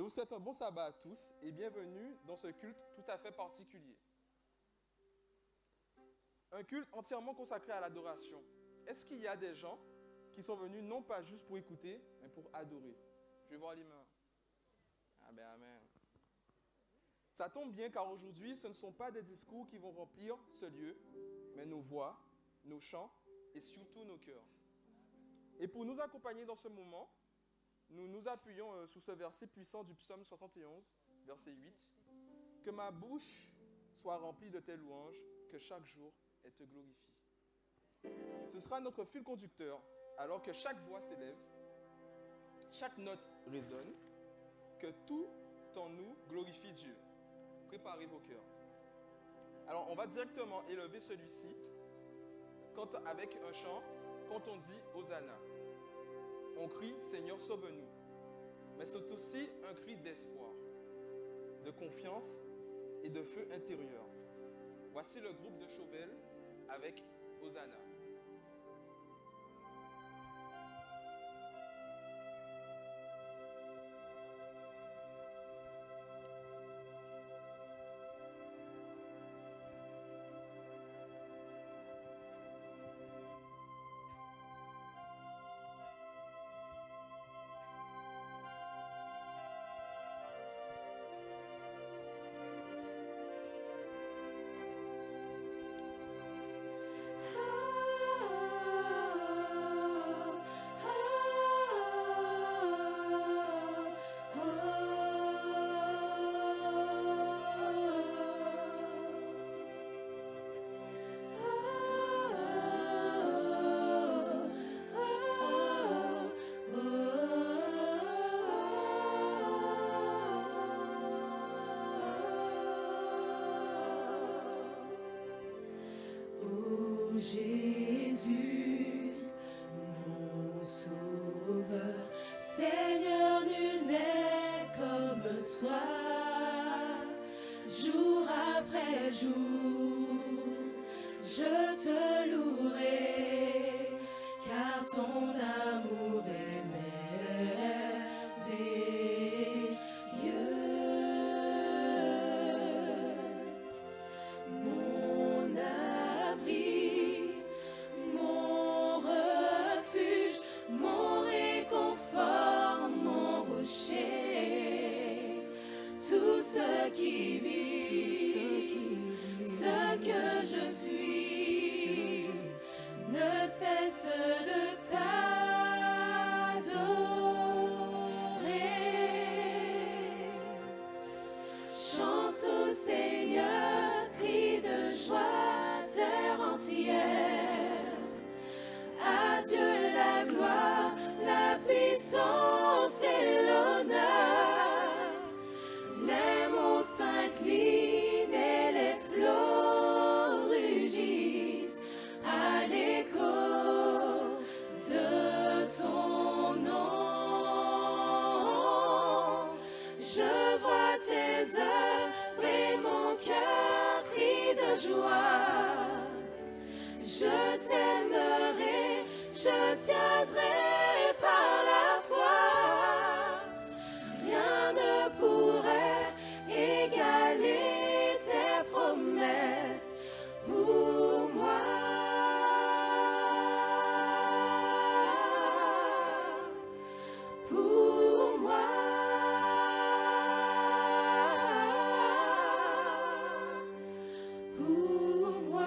Je vous souhaite un bon sabbat à tous et bienvenue dans ce culte tout à fait particulier. Un culte entièrement consacré à l'adoration. Est-ce qu'il y a des gens qui sont venus non pas juste pour écouter, mais pour adorer? Je vais voir les mains. Amen. Ça tombe bien car aujourd'hui, ce ne sont pas des discours qui vont remplir ce lieu, mais nos voix, nos chants et surtout nos cœurs. Et pour nous accompagner dans ce moment, nous nous appuyons sous ce verset puissant du psaume 71, verset 8. « Que ma bouche soit remplie de tes louanges, que chaque jour elle te glorifie. » Ce sera notre fil conducteur, alors que chaque voix s'élève, chaque note résonne, que tout en nous glorifie Dieu. Préparez vos cœurs. Alors, on va directement élever celui-ci avec un chant, quand on dit « Hosanna ». On crie « Seigneur, sauve-nous ». Mais c'est aussi un cri d'espoir, de confiance et de feu intérieur. Voici le groupe de Chauvel avec « Hosanna ». Jésus, mon sauveur, Seigneur, nul n'est comme toi. Jour après jour, je te louerai, car ton amour est merveilleux. Mon abri, mon refuge, mon réconfort, mon rocher, tout ce qui vit, ce que je suis, ne cesse de t'adorer. Chante au Seigneur, crie de joie, terre entière. À Dieu la gloire, la puissance et l'honneur. Les monts s'inclinent et les flots rugissent à l'écho de ton nom. Je vois tes œuvres et mon cœur crie de joie. Je t'aimerai, je tiendrai par la foi. Rien ne pourrait égaler tes promesses pour moi. Pour moi. Pour moi.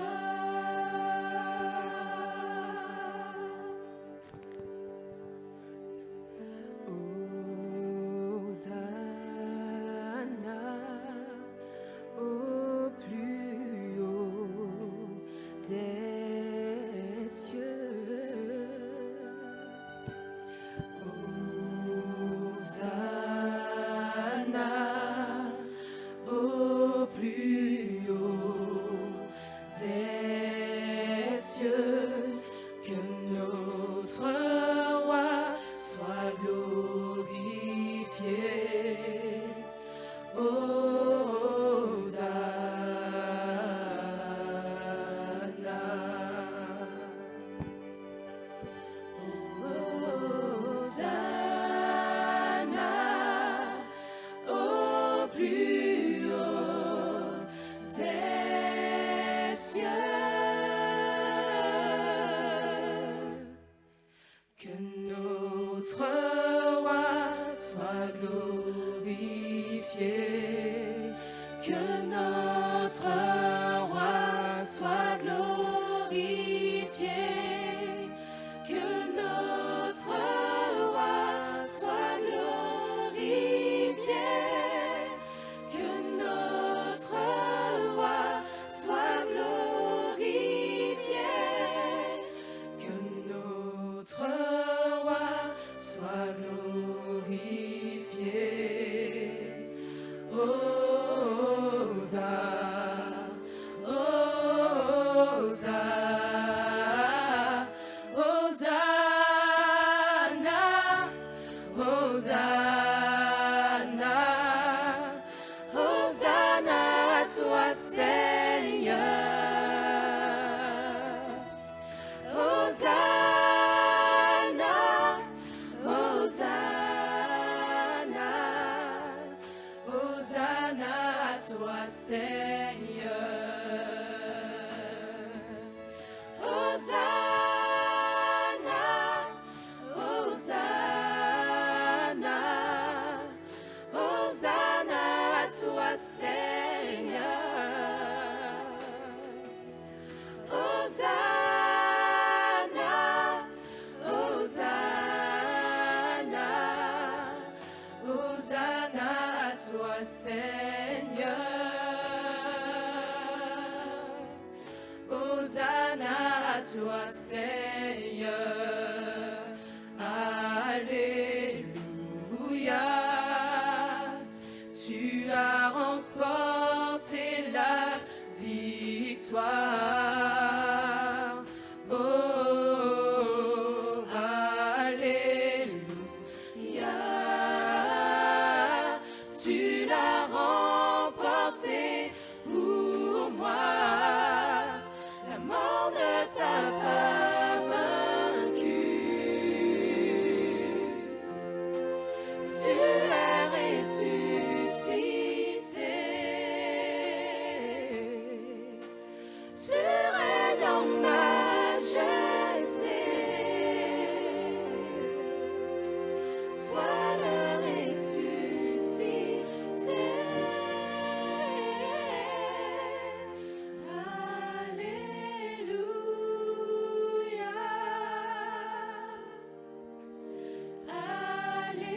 toi, Seigneur. Alléluia. Tu as remporté la victoire. Oh, alléluia. Tu l'as remporté pour moi. La mort ne t'a pas vaincu. Tu es ressuscité. Tu règnes en majesté. Sois le ressuscité. Alléluia. Alléluia.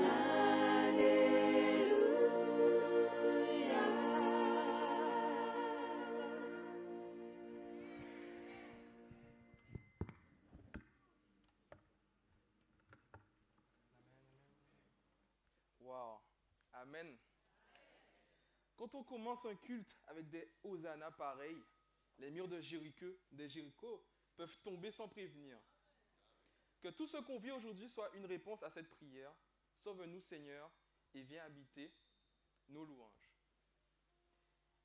Alléluia. Wow. Amen. Quand on commence un culte avec des hosanna pareils, les murs de Jéricho peuvent tomber sans prévenir. Que tout ce qu'on vit aujourd'hui soit une réponse à cette prière. Sauve-nous, Seigneur, et viens habiter nos louanges.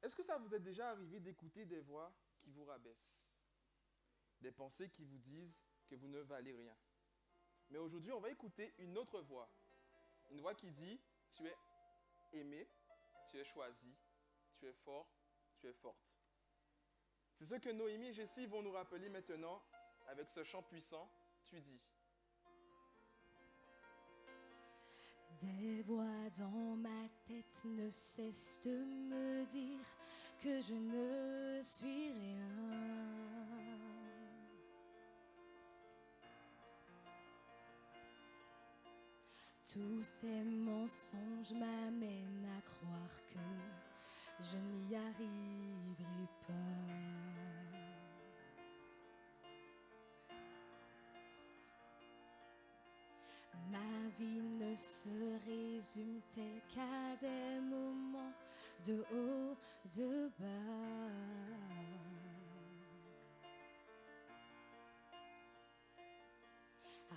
Est-ce que ça vous est déjà arrivé d'écouter des voix qui vous rabaissent? Des pensées qui vous disent que vous ne valez rien. Mais aujourd'hui, on va écouter une autre voix. Une voix qui dit, tu es aimé, tu es choisi, tu es fort, tu es forte. C'est ce que Noémie et Jessie vont nous rappeler maintenant avec ce chant puissant, tu dis. Des voix dans ma tête ne cessent de me dire que je ne suis rien. Tous ces mensonges m'amènent à croire que je n'y arriverai pas. Ma vie ne se résume-t-elle qu'à des moments de haut, de bas?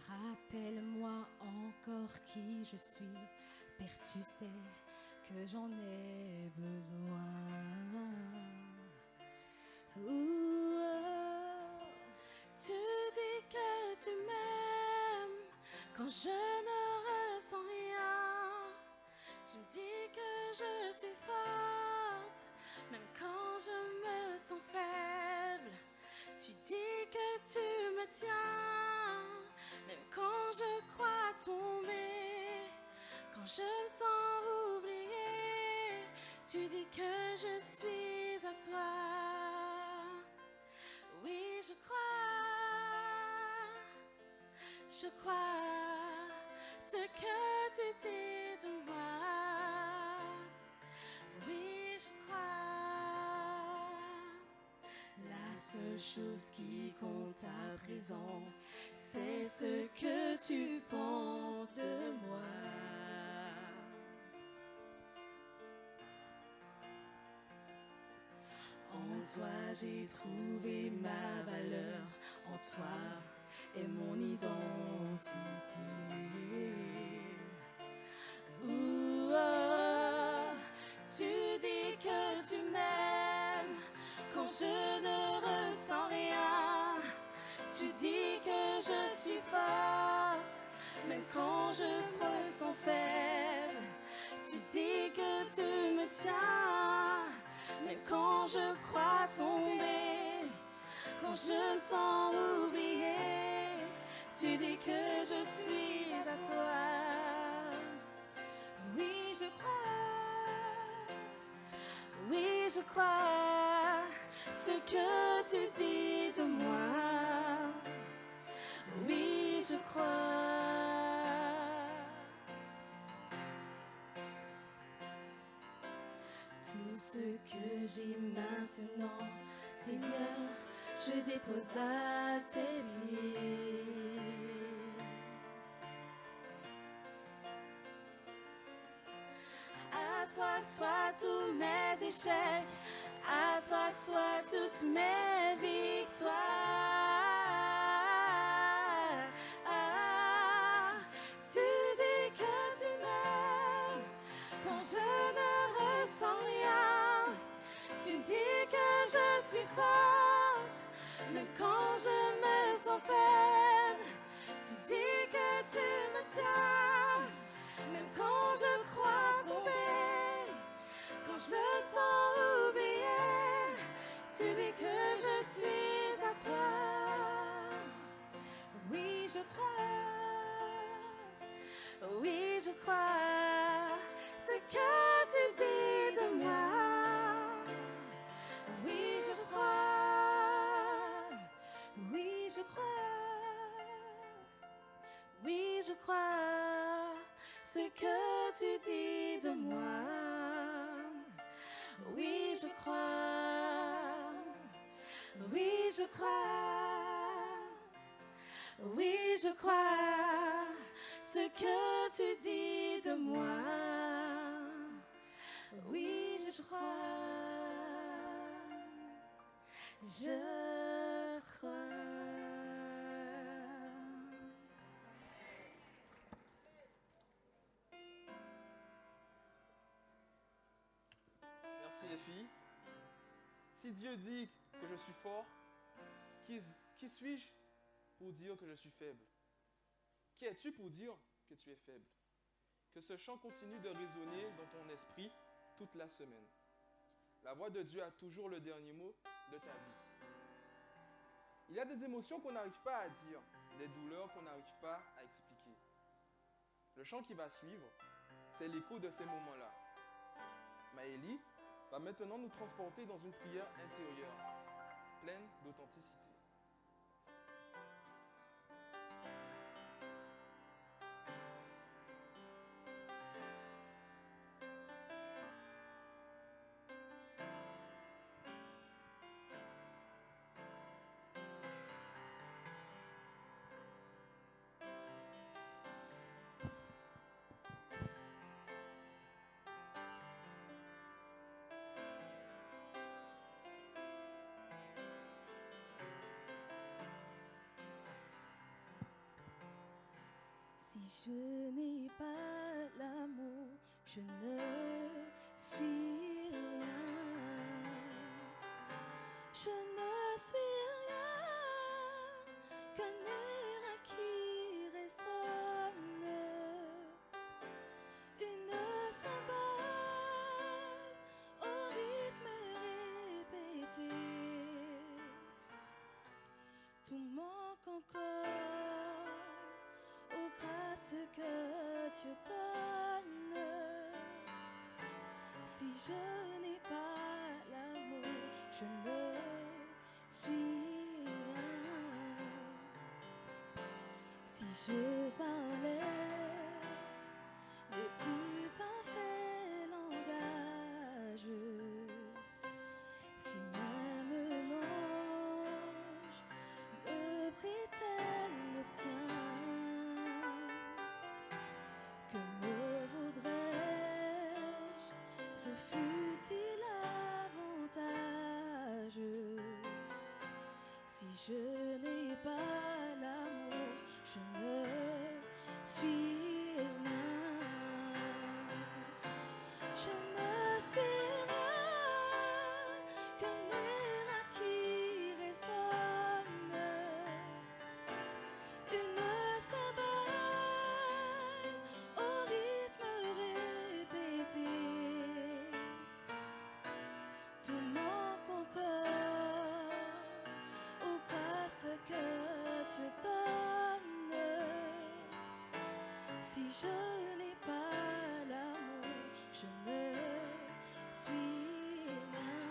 Rappelle-moi encore qui je suis, Père, tu sais que j'en ai besoin. Tu dis que tu m'aimes quand je ne ressens rien. Tu me dis que je suis forte, même quand je me sens faible. Tu dis que tu me tiens, même quand je crois tomber. Quand je me sens oubliée, tu dis que je suis à toi. Oui, je crois ce que tu dis de moi. Oui, je crois. La seule chose qui compte à présent, c'est ce que tu penses de moi. En toi j'ai trouvé ma valeur, en toi est mon identité. Tu dis que tu m'aimes quand je ne ressens rien. Tu dis que je suis forte, même quand je me sens faible. Tu dis que tu me tiens, même quand je crois tomber. Quand je me sens oubliée, tu dis que je suis à toi. Oui, je crois ce que tu dis de moi. Oui, oui, je crois. Tout ce que j'ai maintenant, Seigneur, je dépose à tes pieds. À toi soient tous mes échecs, à toi soient toutes mes victoires. Tu dis que tu m'aimes quand je ne ressens rien. Tu dis que je suis forte, même quand je me sens faible. Tu dis que tu me tiens, même quand je crois tomber. Quand je me sens oubliée, tu dis que je suis à toi. Oui, je crois. Oui, je crois ce que tu dis de moi. Oui, je crois. Oui, je crois. Oui, je crois ce que tu dis de moi. Oui, je crois. Oui, je crois. Oui, je crois ce que tu dis de moi. Oui, je crois. Je crois. Merci les filles. Si Dieu dit que je suis fort, qui suis-je pour dire que je suis faible? Qui es-tu pour dire que tu es faible? Que ce chant continue de résonner dans ton esprit toute la semaine. La voix de Dieu a toujours le dernier mot de ta vie. Il y a des émotions qu'on n'arrive pas à dire, des douleurs qu'on n'arrive pas à expliquer. Le chant qui va suivre, c'est l'écho de ces moments-là. Maëlie va maintenant nous transporter dans une prière intérieure, pleine d'authenticité. Si je n'ai pas l'amour, je ne suis rien. Je ne suis rien qu'un air qui résonne, une cymbale au rythme répété. Tout manque encore aux grâces que Dieu donne. Si je n'ai pas l'amour, je ne suis rien. Si je parlais le plus parfait langage, si même l'ange me prêtait le sien, que me vaudrais-je? Ce fut-il avantage? Si je n'ai pas l'amour, je ne suis rien. Je ne suis rien qu'un air qui résonne, une cymbale au rythme répété. Tout manque encore aux grâces que Dieu donne. Si je n'ai pas l'amour, je ne suis rien.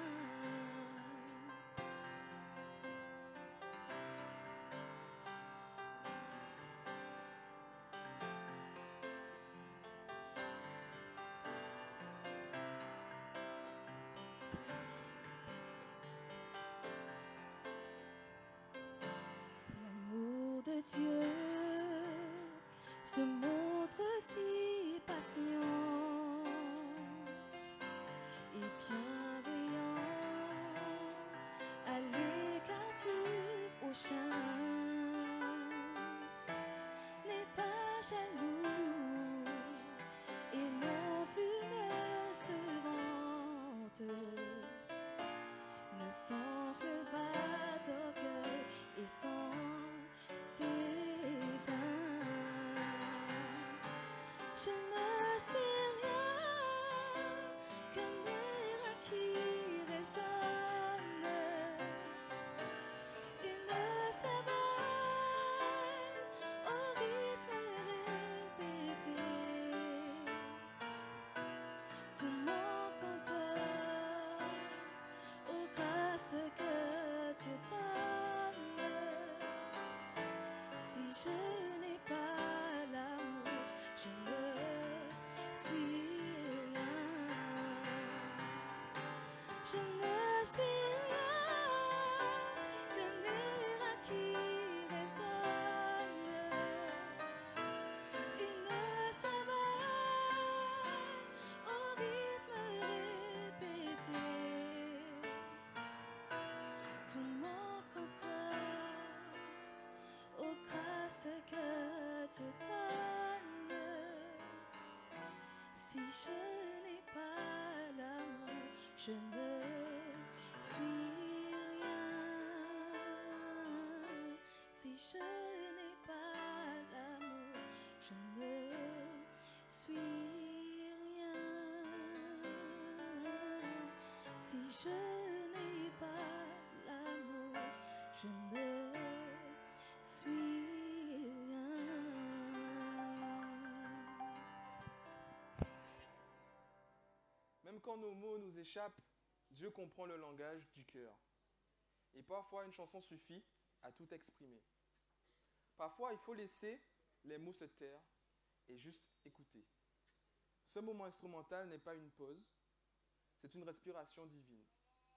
Dieu se montre si patient et bienveillant à l'égard du prochain, n'est pas jaloux et non plus ne se vante, ne s'enfle pas d'orgueil et sans dédain. Je ne suis rien qu'un air qui résonne, une savane au rythme répété. Tout manque encore aux grâces que Dieu donne. Si je n'ai pas l'amour, je ne suis rien. Je ne suis rien qu'un air qui résonne, une savane au rythme répété. Tout manque encore aux grâces que Dieu donne. Si je n'ai pas l'amour, je ne suis rien. Si je n'ai pas l'amour, je ne suis rien. Si je n'ai pas l'amour, je ne suis rien. Même quand nos mots nous échappent, Dieu comprend le langage du cœur. Et parfois, une chanson suffit à tout exprimer. Parfois, il faut laisser les mots se taire et juste écouter. Ce moment instrumental n'est pas une pause, c'est une respiration divine.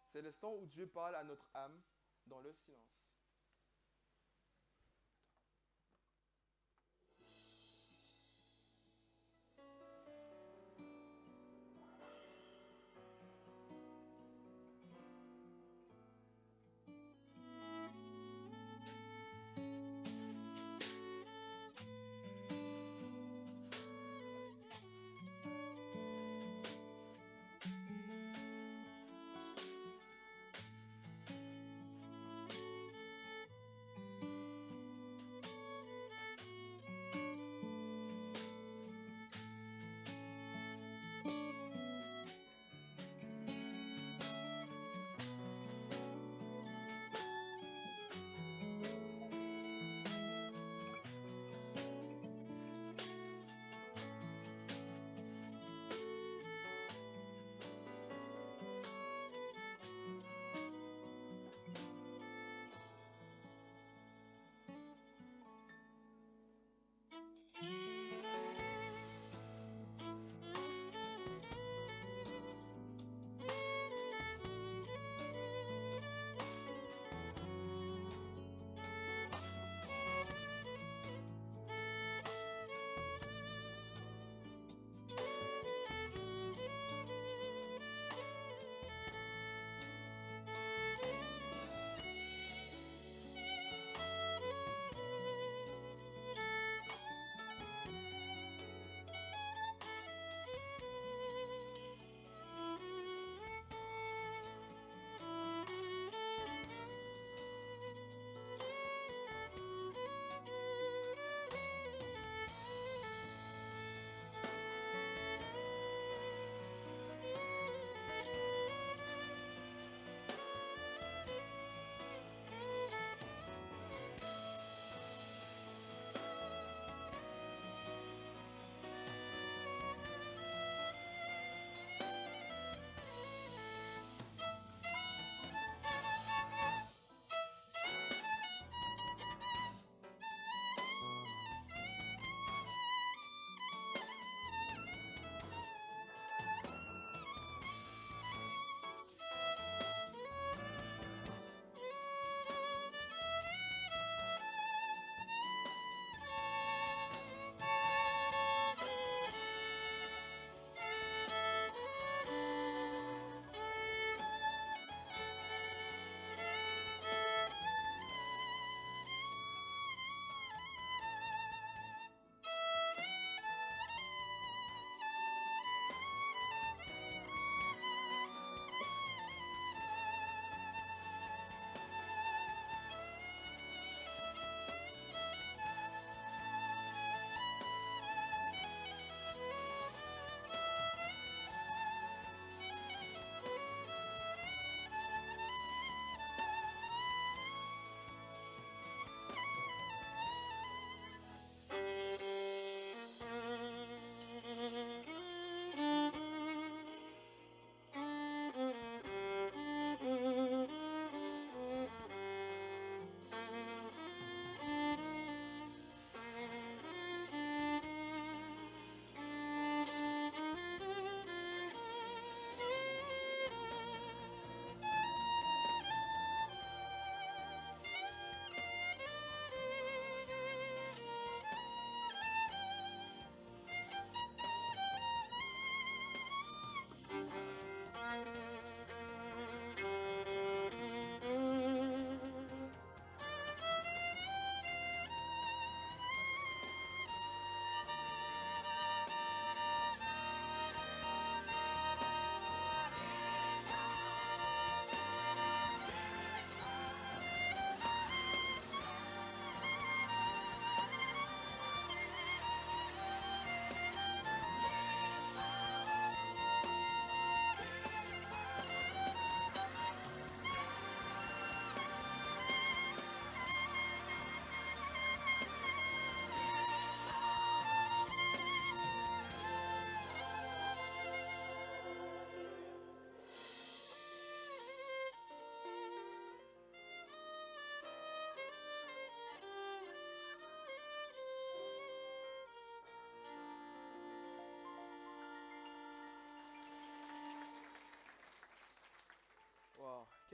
C'est l'instant où Dieu parle à notre âme dans le silence.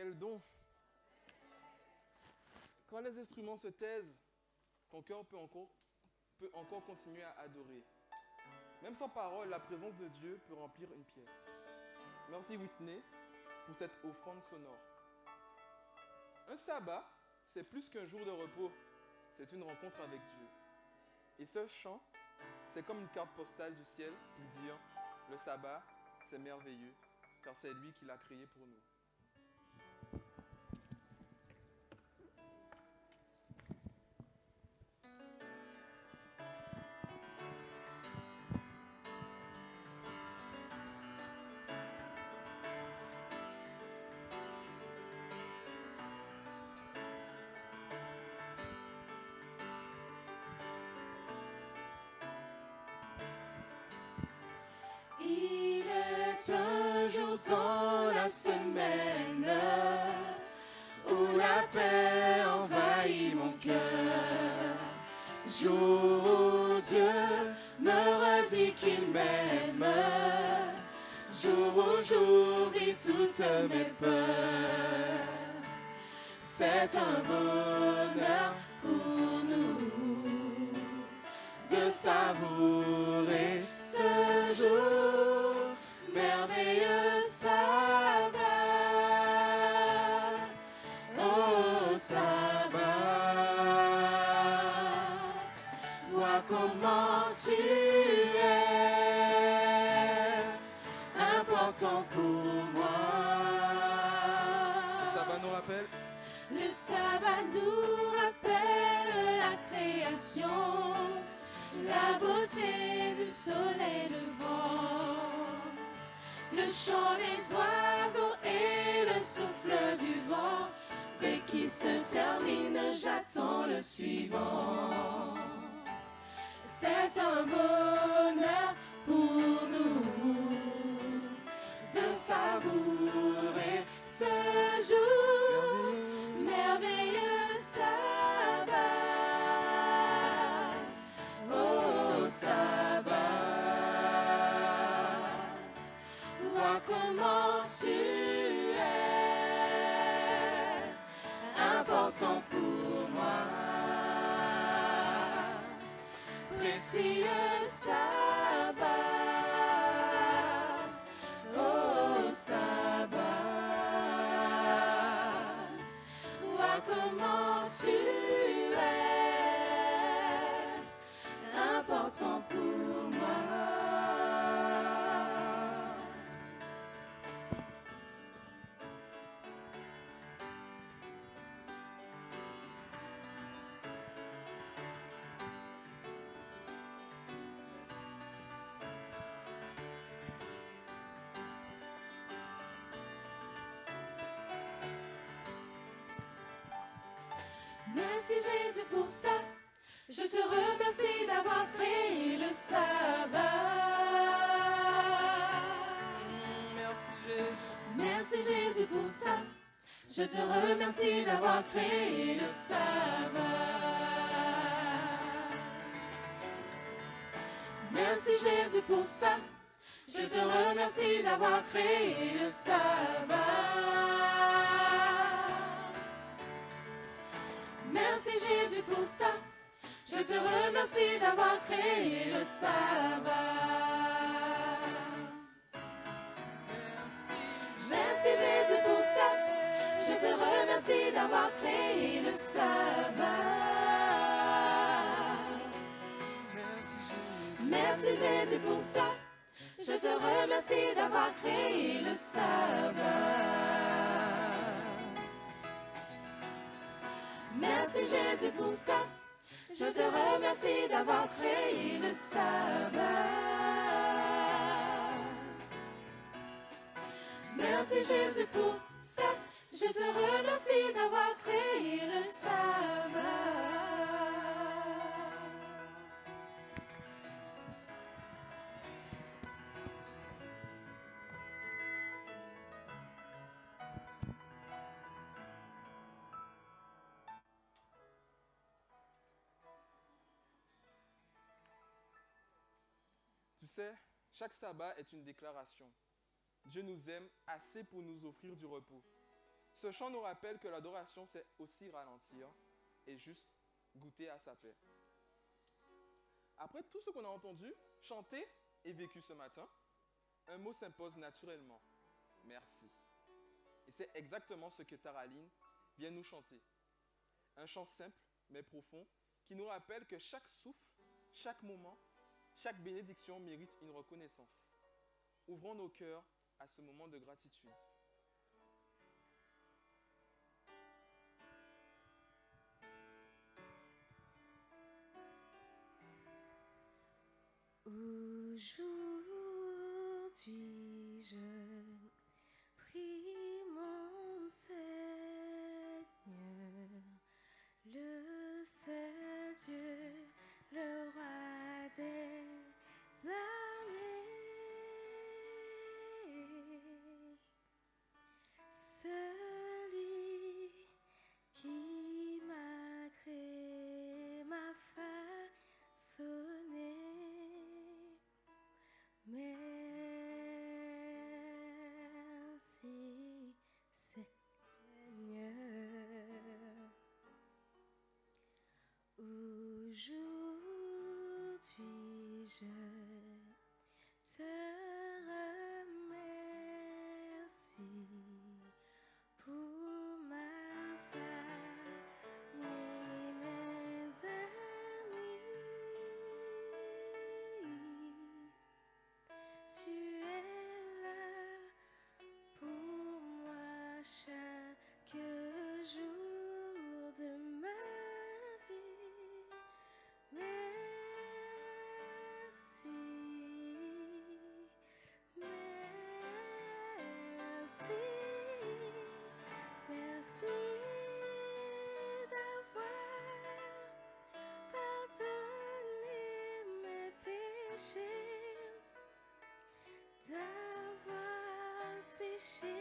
quel don! Quand les instruments se taisent, ton cœur peut encore continuer à adorer. Même sans parole, la présence de Dieu peut remplir une pièce. Merci Whitney pour cette offrande sonore. Un sabbat, c'est plus qu'un jour de repos, c'est une rencontre avec Dieu. Et ce chant, c'est comme une carte postale du ciel pour dire, le sabbat, c'est merveilleux, car c'est lui qui l'a créé pour nous. Il est un jour dans la semaine où la paix envahit mon cœur. Jour où Dieu me redit qu'il m'aime. Jour où j'oublie toutes mes peurs. C'est un bonheur pour nous de savourer ce jour, merveilleux sabbat, oh sabbat, vois comment tu es, important pour moi. Le sabbat nous rappelle. Le sabbat nous rappelle la création, la beauté du soleil levant, le chant des oiseaux et le souffle du vent. Dès qu'il se termine, j'attends le suivant. C'est un bonheur pour nous de savourer ce jour, merveilleux sabbat. Oh sabbat, vois comment tu es, important pour moi, précieux sabbat. Oh sabbat, vois comment tu es, important pour moi. Merci Jésus pour ça. Je te remercie d'avoir créé le sabbat. Merci Jésus. Merci Jésus pour ça. Je te remercie d'avoir créé le sabbat. Merci Jésus pour ça. Je te remercie d'avoir créé le sabbat. Merci Jésus pour ça. Je te remercie d'avoir créé le sabbat. Merci Jésus pour ça. Je te remercie d'avoir créé le sabbat. Merci Jésus pour ça. Je te remercie d'avoir créé le sabbat. Merci Jésus pour ça. Je te remercie d'avoir créé le sabbat. Merci Jésus pour ça. Je te remercie d'avoir créé le sabbat. Tu sais, chaque sabbat est une déclaration. Dieu nous aime assez pour nous offrir du repos. Ce chant nous rappelle que l'adoration, c'est aussi ralentir et juste goûter à sa paix. Après tout ce qu'on a entendu, chanté et vécu ce matin, un mot s'impose naturellement. Merci. Et c'est exactement ce que Taraline vient nous chanter. Un chant simple mais profond qui nous rappelle que chaque souffle, chaque moment, chaque bénédiction mérite une reconnaissance. Ouvrons nos cœurs à ce moment de gratitude. Aujourd'hui, je prie mon Seigneur, le seul Dieu, le roi des armées, celui qui m'a créé, m'a façonné. Merci, Seigneur. Aujourd'hui, je te remercie pour ma famille, mes amis. Tu es là pour moi chaque jour de ma vie. Merci, merci, merci d'avoir pardonné mes péchés, d'avoir séché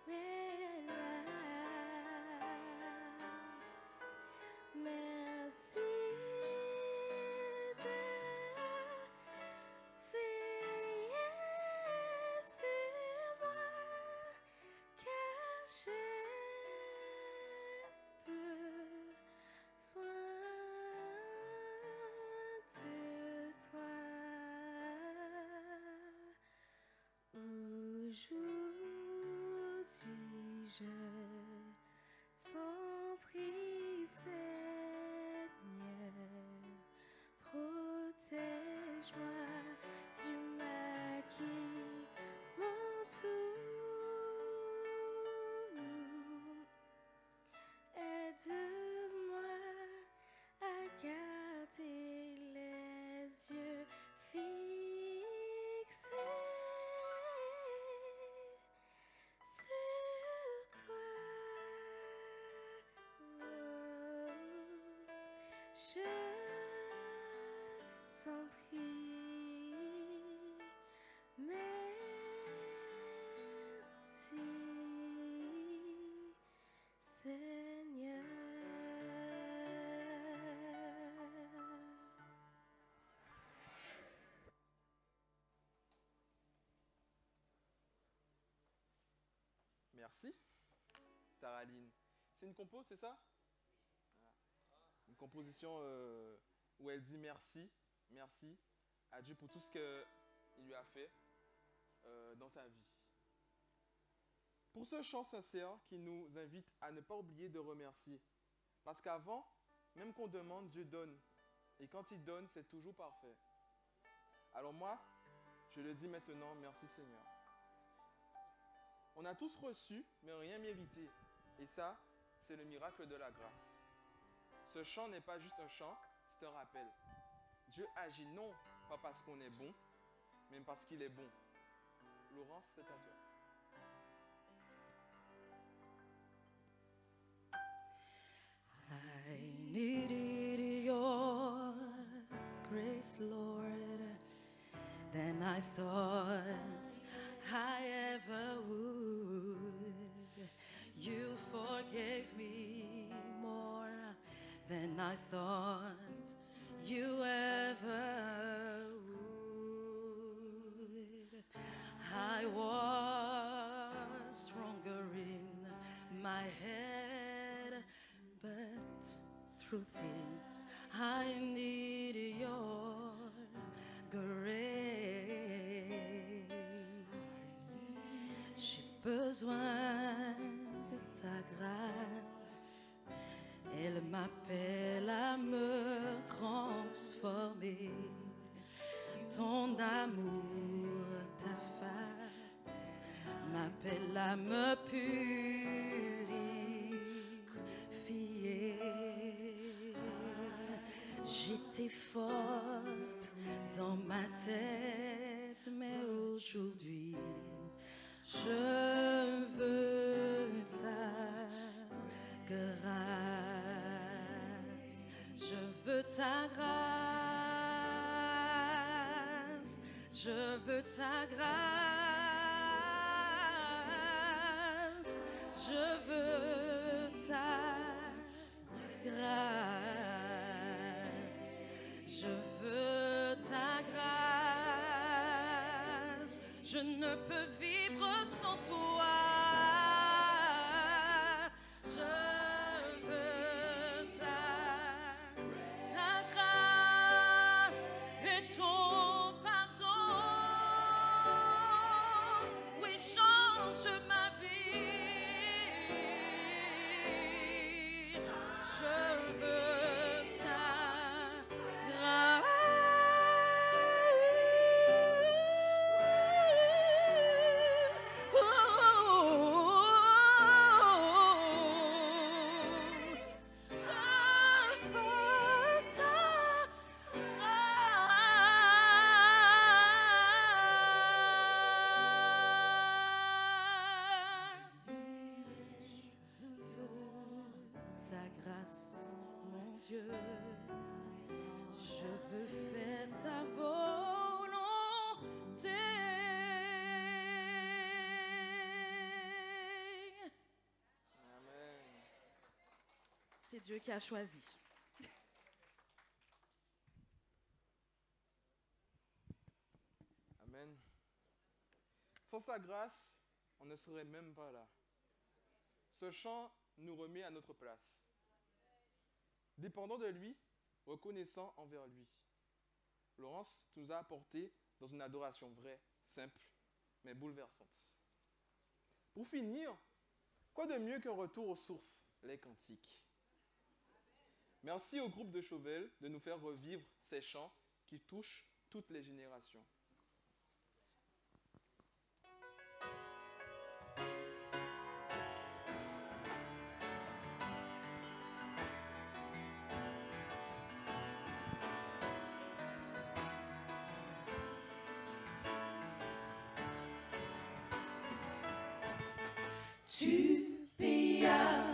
mes larmes. Merci de veiller sur moi, car j'ai besoin de toi. Aujourd'hui, je t'en prie, Seigneur, protège-moi du mal qui m'entoure. Aide-moi à garder les yeux fixés sur toi. Je t'en prie, merci, Seigneur. Merci, Taraline. C'est une compo, c'est ça? Une composition où elle dit merci, merci à Dieu pour tout ce qu'il lui a fait dans sa vie. Pour ce chant sincère qui nous invite à ne pas oublier de remercier. Parce qu'avant, même qu'on demande, Dieu donne. Et quand il donne, c'est toujours parfait. Alors moi, je le dis maintenant, merci Seigneur. On a tous reçu, mais rien mérité. Et ça, c'est le miracle de la grâce. Ce chant n'est pas juste un chant, c'est un rappel. Dieu agit non pas parce qu'on est bon, mais parce qu'il est bon. Laurence, c'est à toi. I needed your grace, Lord, than I thought I ever would. You forgave me more than I thought you ever would. I walk through things. I need your grace. J'ai besoin de ta grâce. Elle m'appelle à me transformer. Ton amour, ta face m'appelle à me purifier. J'étais forte dans ma tête, mais aujourd'hui je veux ta grâce. Je veux ta grâce. Je veux ta grâce. Je veux ta grâce. Je veux ta grâce. Je ne peux vivre sans toi. C'est Dieu qui a choisi. Amen. Sans sa grâce, on ne serait même pas là. Ce chant nous remet à notre place. Dépendant de lui, reconnaissant envers lui. Laurence nous a apporté dans une adoration vraie, simple, mais bouleversante. Pour finir, quoi de mieux qu'un retour aux sources, les cantiques. Merci au groupe de Chauvel de nous faire revivre ces chants qui touchent toutes les générations. Tu payas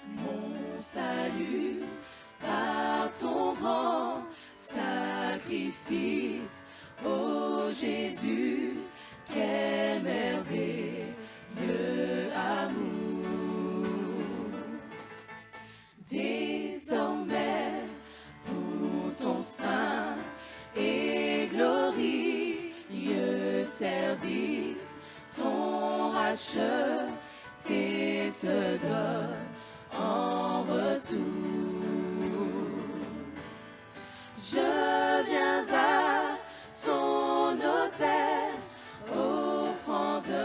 mon salut par ton grand sacrifice, ô Jésus, quel merveilleux amour. Désormais, pour ton saint et glorieux service, ton rachat se donne en retour. Je viens à ton autel, offrande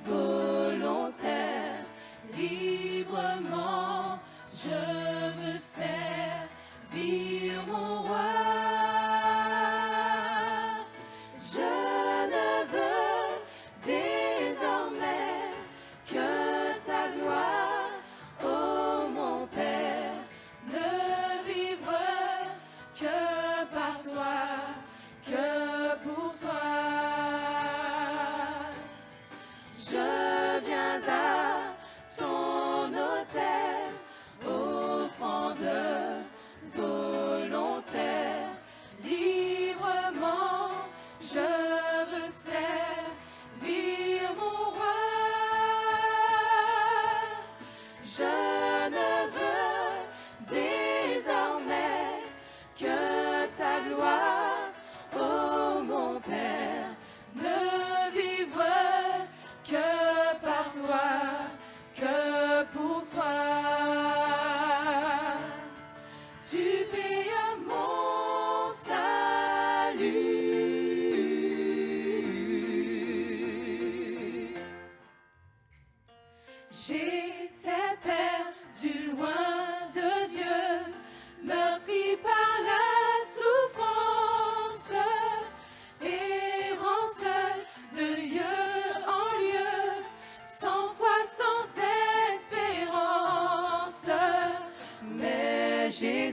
volontaire, librement je veux servir mon roi. Je ne veux désormais que ta gloire, ô mon Père, ne vivre que par toi, que pour toi. Je viens à ton autel, offrande volontaire, librement je veux servir mon roi. Je ne veux désormais que ta gloire, ô mon Père, ne vivre que par toi, que pour toi.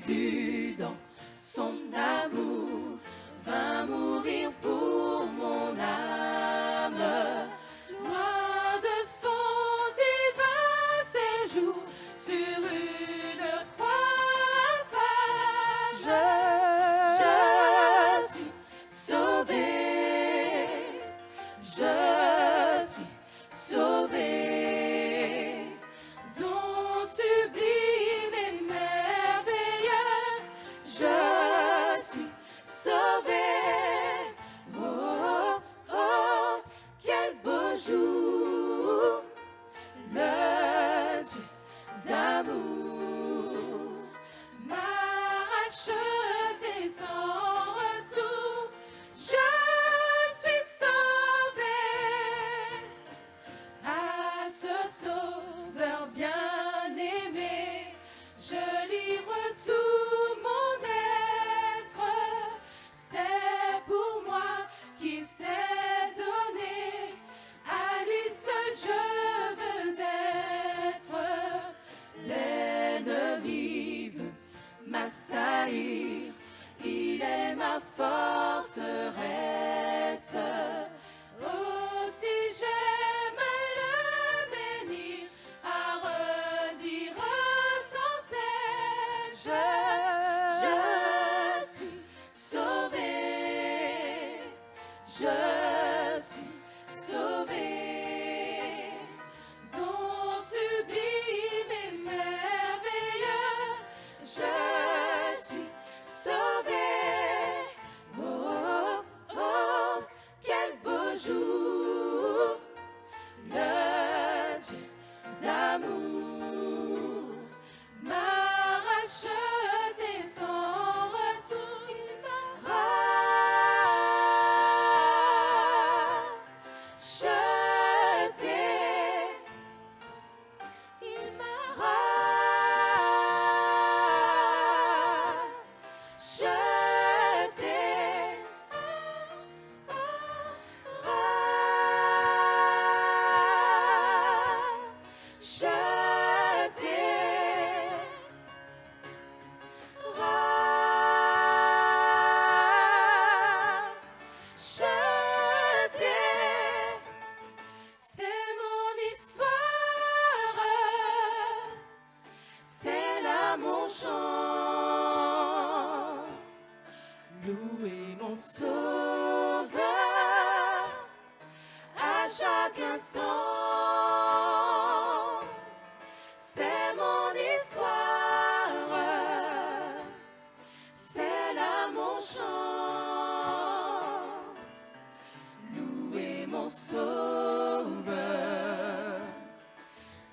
Jésus dans son amour vint mourir pour mon âme. Loin de son divin séjour sur une croix infâme, je suis sauvé, je suis sauvé. Don sublime et merveilleux, je suis sauvé. Oh, oh, quel beau jour, le Dieu d'amour m'a racheté sans retour. Je suis sauvé à ce Sauveur bien-aimé. Je livre tout mon être, c'est pour moi qu'il s'est donné. À lui seul je veux être. L'ennemi veut m'assaillir, il est ma forteresse. Oh, si j'aime le bénir, à redire sans cesse, je suis sauvé, je suis sauvé. Don sublime et merveilleux, je suis sauvé. Oh, oh, quel beau jour, le Dieu d'amour m'a racheté sans retour. Il m'a racheté, il m'a racheté, racheté. C'est mon histoire, c'est là mon chant. Louer mon Sauveur à chaque instant. C'est mon histoire, c'est là mon chant. Louer mon Sauveur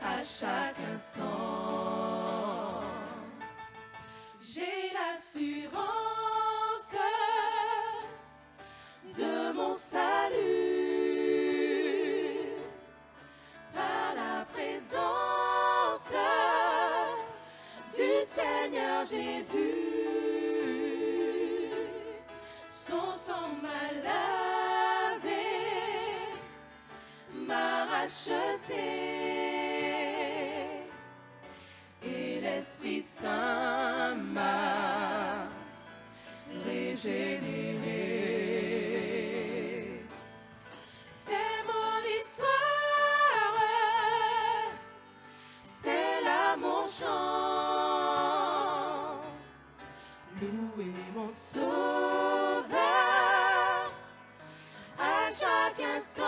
à chaque instant. J'ai l'assurance de mon salut par la présence du Seigneur Jésus. Son sang m'a lavé, m'a racheté, et l'Esprit Saint m'a régénéré. C'est mon histoire, c'est là mon chant. Louer mon Sauveur à chaque instant.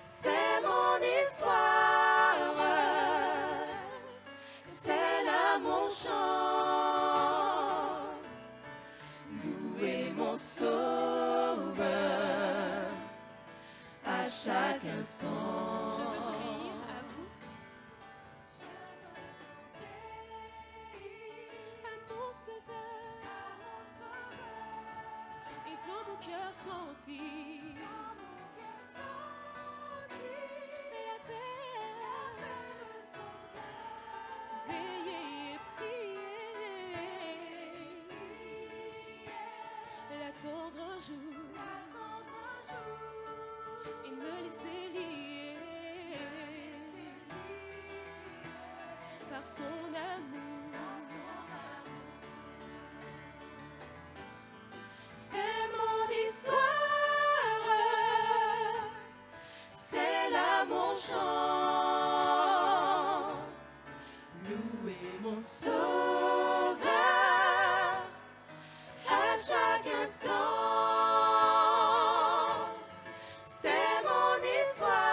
C'est mon histoire, c'est là mon chant. Louer mon Sauveur à chaque instant. Je veux obéir à vous, à mon Sauveur, et dans mon cœur sentir la paix de son cœur. Veiller et prier, l'attendre un jour, et me laisser lier par son amour. C'est mon histoire, c'est là mon chant. Louer mon Sauveur à chaque instant. C'est mon histoire,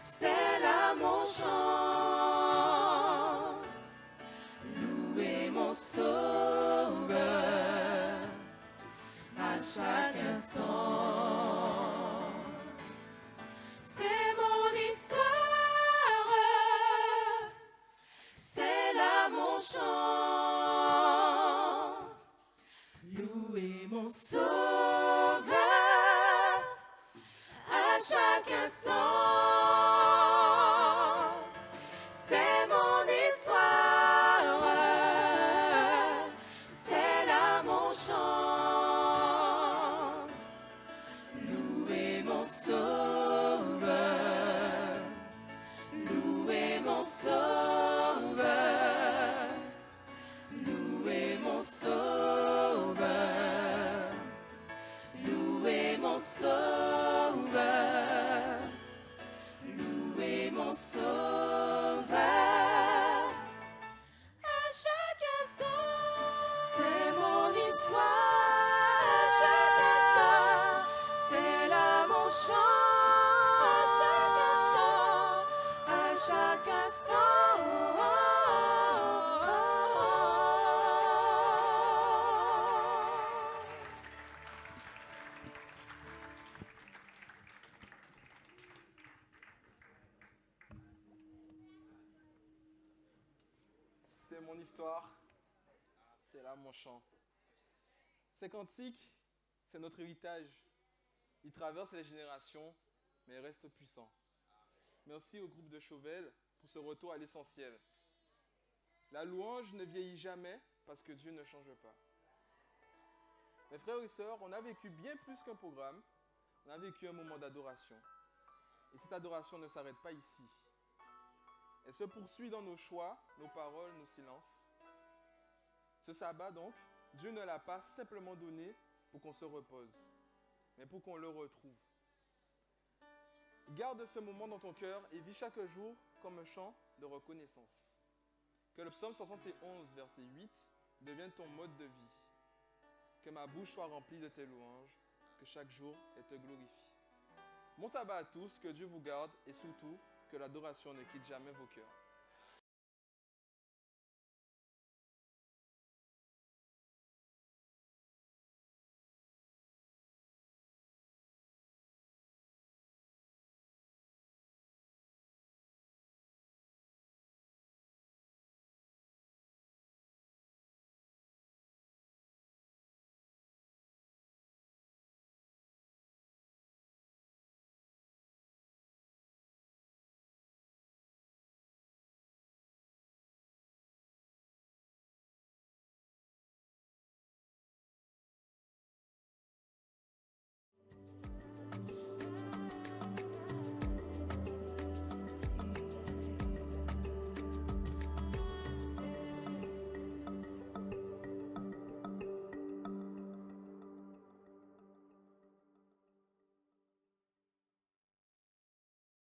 c'est là mon chant. Louer mon Sauveur à chaque instant. C'est mon histoire, c'est là mon chant. Louer mon Sauveur à chaque instant. C'est mon histoire, c'est là mon chant. Louer mon Sauveur, louer mon Sauveur, louer mon Sauveur, louer mon Sauveur, louer mon Sauveur. À chaque instant, c'est mon histoire. À chaque instant, c'est là mon chant. À chaque instant, à chaque instant. C'est mon histoire, c'est là mon chant. Ces cantiques, c'est notre héritage. Il traverse les générations, mais reste puissant. Merci au groupe de Chauvel pour ce retour à l'essentiel. La louange ne vieillit jamais parce que Dieu ne change pas. Mes frères et sœurs, on a vécu bien plus qu'un programme. On a vécu un moment d'adoration. Et cette adoration ne s'arrête pas ici. Elle se poursuit dans nos choix, nos paroles, nos silences. Ce sabbat, donc, Dieu ne l'a pas simplement donné pour qu'on se repose, mais pour qu'on le retrouve. Garde ce moment dans ton cœur et vis chaque jour comme un chant de reconnaissance. Que le psaume 71, verset 8, devienne ton mode de vie. Que ma bouche soit remplie de tes louanges, que chaque jour elle te glorifie. Bon sabbat à tous, que Dieu vous garde et surtout, que l'adoration ne quitte jamais vos cœurs.